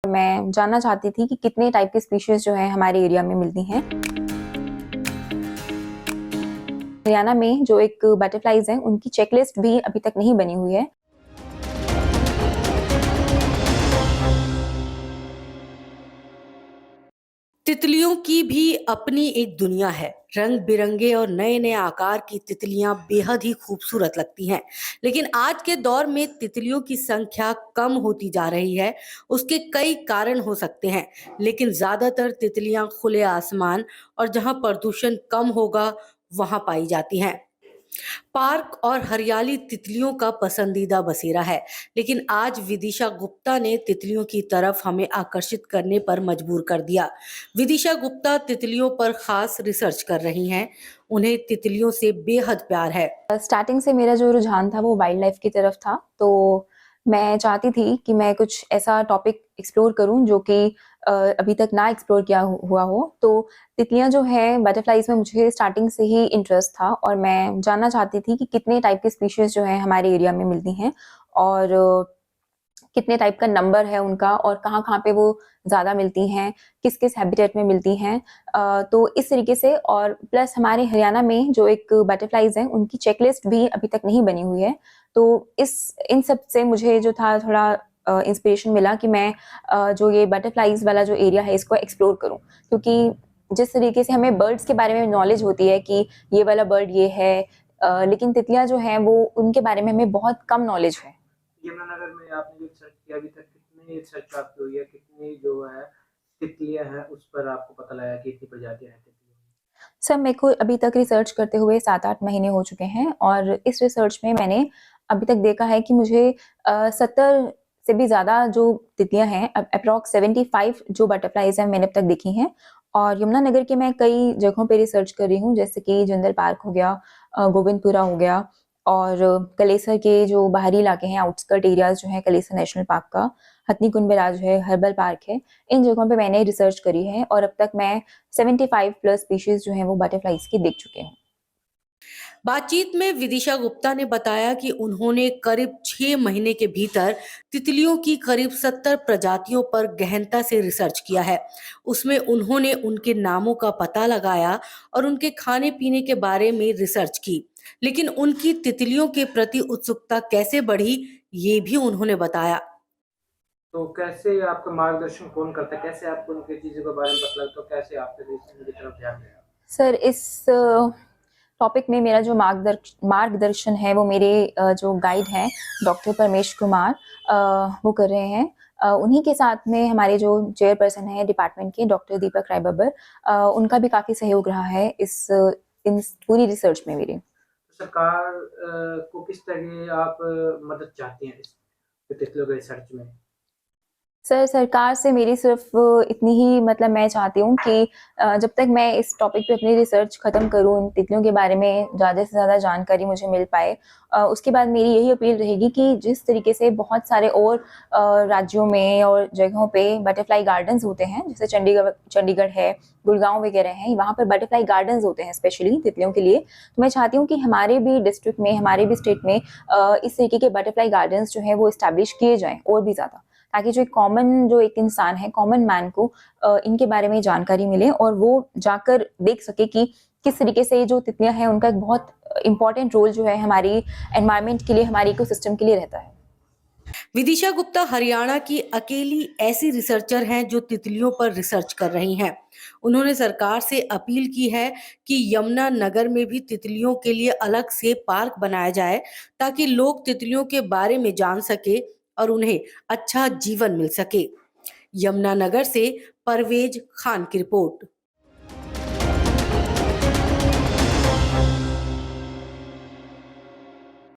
मैं जानना चाहती थी कि कितने टाइप की स्पीशीज़ जो है हमारे एरिया में मिलती हैं। हरियाणा में जो एक बटरफ्लाइज़ हैं, उनकी चेकलिस्ट भी अभी तक नहीं बनी हुई है। तितलियों की भी अपनी एक दुनिया है। रंग बिरंगे और नए नए आकार की तितलियां बेहद ही खूबसूरत लगती हैं। लेकिन आज के दौर में तितलियों की संख्या कम होती जा रही है। उसके कई कारण हो सकते हैं, लेकिन ज्यादातर तितलियां खुले आसमान और जहां प्रदूषण कम होगा वहां पाई जाती हैं। पार्क और हरियाली तितलियों का पसंदीदा बसेरा है, लेकिन आज विदिशा गुप्ता ने तितलियों की तरफ हमें आकर्षित करने पर मजबूर कर दिया। विदिशा गुप्ता तितलियों पर खास रिसर्च कर रही हैं। उन्हें तितलियों से बेहद प्यार है। स्टार्टिंग से मेरा जो रुझान था वो वाइल्ड लाइफ की तरफ था, तो मैं चाहती थी कि मैं कुछ ऐसा टॉपिक एक्सप्लोर करूं जो कि अभी तक ना एक्सप्लोर किया हुआ हो। तो तितलियां जो है, बटरफ्लाइज में मुझे स्टार्टिंग से ही इंटरेस्ट था और मैं जानना चाहती थी कि कितने टाइप की स्पीशीज़ जो है हमारे एरिया में मिलती हैं और कितने टाइप का नंबर है उनका और कहाँ-कहाँ पे वो ज़्यादा मिलती हैं, किस-किस हैबिटेट में मिलती हैं। तो इस तरीके से और प्लस हमारे हरियाणा में जो एक बटरफ्लाइज़ हैं, उनकी चेकलिस्ट भी अभी तक नहीं बनी हुई है। तो इन सब से मुझे जो था थोड़ा इंस्पिरेशन मिला कि मैं जो ये बटरफ्लाइज़ वाला जो एरिया है, इसको एक्सप्लोर करूँ। क्योंकि जिस तरीके से हमें बर्ड्स के बारे में नॉलेज होती है कि ये वाला बर्ड ये है, लेकिन तितलियाँ जो हैं, वो उनके बारे में हमें बहुत कम नॉलेज है। यमुनानगर में आपने जो रिसर्च किया अभी तक कितनी रिसर्च आपकी हुई है? कितनी जो है तितलियाँ हैं उस पर आपको पता लगा कि इतनी प्रजातियाँ हैं तितलियों की? सर, मेरे को अभी तक रिसर्च करते हुए 7-8 महीने हो चुके हैं और इस रिसर्च में मैंने अभी तक देखा है कि मुझे 70 से भी ज़्यादा जो तितलियाँ हैं, एप्रॉक्स 75 जो बटरफ्लाइज़ हैं, मैंने अब तक देखी हैं। और यमुनानगर के मैं कई जगहों पे रिसर्च कर रही हूँ, जैसे कि जिंदल पार्क हो गया, गोविंदपुरा हो गया और कलेसर के जो बाहरी इलाके हैं, आउटस्कर्ट एरियाज़ जो हैं कलेसर नेशनल पार्क का, हथनी कुंड बैराज है, हर्बल पार्क है, इन जगहों पे मैंने रिसर्च करी है और अब तक मैं 75 प्लस स्पीशीज़ जो हैं वो बटरफ्लाइज़ की देख चुके हूँ। बातचीत में विदिशा गुप्ता ने बताया कि उन्होंने करीब 6 महीने के भीतर तितलियों की करीब 70 प्रजातियों पर गहनता से रिसर्च किया है। उसमें उन्होंने उनके नामों का पता लगाया और उनके खाने पीने के बारे में रिसर्च की। लेकिन उनकी तितलियों के प्रति उत्सुकता कैसे बढ़ी, ये भी उन्होंने बताया। तो कैसे आपका मार्गदर्शन कौन करता है? कैसे आपको उनकी चीज़ों के बारे में पता लगता है? तो कैसे आपने उनकी तरफ ध्यान दिया? सर, इस टॉपिक में मेरा जो मार्गदर्शन है वो मेरे जो गाइड हैं डॉक्टर परमेश कुमार, वो कर रहे हैं। उन्हीं के साथ में हमारे जो चेयरपर्सन हैं डिपार्टमेंट के डॉक्टर दीपक राय बब्बर, उनका भी काफ़ी सहयोग रहा है इन पूरी रिसर्च में मेरे। तो सरकार को किस तरह आप मदद चाहती हैं इस तितलियों के रिसर्च में? सर, सरकार से मेरी सिर्फ़ इतनी ही मतलब मैं चाहती हूँ कि जब तक मैं इस टॉपिक पे अपनी रिसर्च ख़त्म करूँ, इन तितलियों के बारे में ज़्यादा से ज़्यादा जानकारी मुझे मिल पाए। उसके बाद मेरी यही अपील रहेगी कि जिस तरीके से बहुत सारे और राज्यों में और जगहों पे बटरफ्लाई गार्डन्स होते हैं, जैसे चंडीगढ़ है, गुड़गाँव वगैरह हैं, वहाँ पर बटरफ्लाई गार्डन्स होते हैं स्पेशली तितलियों के लिए। तो मैं चाहती हूँ कि हमारे भी डिस्ट्रिक्ट में, हमारे भी स्टेट में इस तरीके के बटरफ्लाई गार्डन्स जो हैं वो एस्टेब्लिश किए जाएँ और भी ज़्यादा। ताकि जो एक इंसान है, कॉमन मैन को इनके बारे में जानकारी मिले और वो जाकर देख सके कि किस तरीके से ये जो तितलियाँ हैं उनका एक बहुत इम्पोर्टेंट रोल जो है हमारी एनवायरनमेंट के लिए, हमारे इकोसिस्टम के लिए रहता है। विदिशा गुप्ता हरियाणा की अकेली ऐसी रिसर्चर हैं जो तितलियों पर रिसर्च कर रही हैं। उन्होंने सरकार से अपील की है कि यमुनानगर में भी तितलियों के लिए अलग से पार्क बनाया जाए, ताकि लोग तितलियों के बारे में जान सके और उन्हें अच्छा जीवन मिल सके। यमुनानगर से परवेज खान की रिपोर्ट।